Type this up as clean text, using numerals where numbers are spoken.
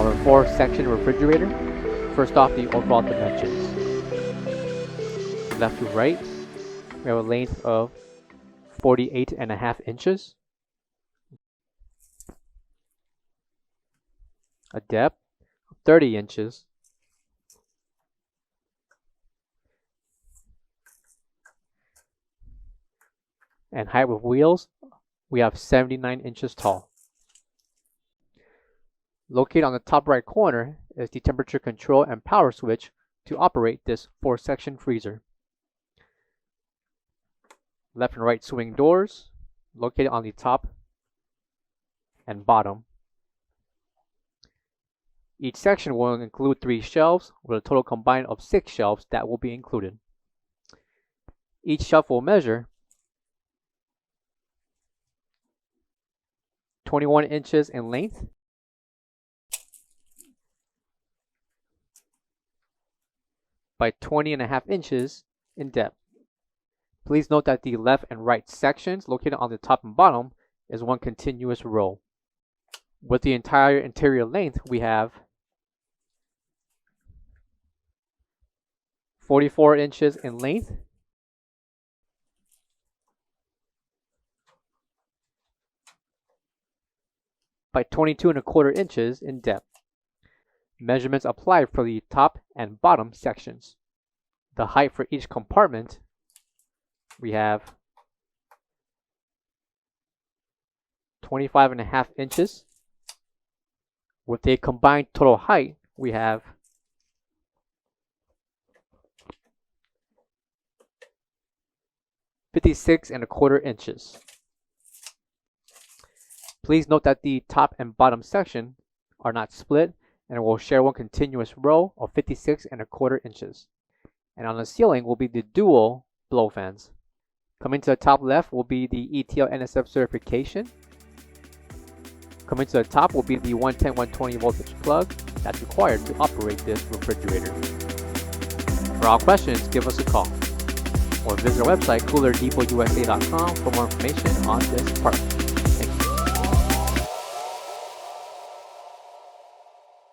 our 4-section refrigerator. First off, the overall dimensions. Left to right, we have a length of 48.5 inches, a depth of 30 inches, and height with wheels, we have 79 inches tall. Located on the top right corner is the temperature control and power switch to operate this 4-section freezer. Left and right swing doors located on the top and bottom. Each section will include 3 shelves with a total combined of 6 shelves that will be included. Each shelf will measure 21 inches in length by 20.5 inches in depth. Please note that the left and right sections located on the top and bottom is one continuous row. With the entire interior length, we have 44 inches in length by 22.25 inches in depth. Measurements applied for the top and bottom sections. The height for each compartment, we have 25.5 inches. With a combined total height, we have 56.25 inches. Please note that the top and bottom section are not split and will share one continuous row of 56.25 inches. And on the ceiling will be the dual blow fans. Coming to the top left will be the ETL NSF certification. Coming to the top will be the 110/120 voltage plug that's required to operate this refrigerator. For all questions, give us a call or visit our website coolerdepotUSA.com for more information on this part.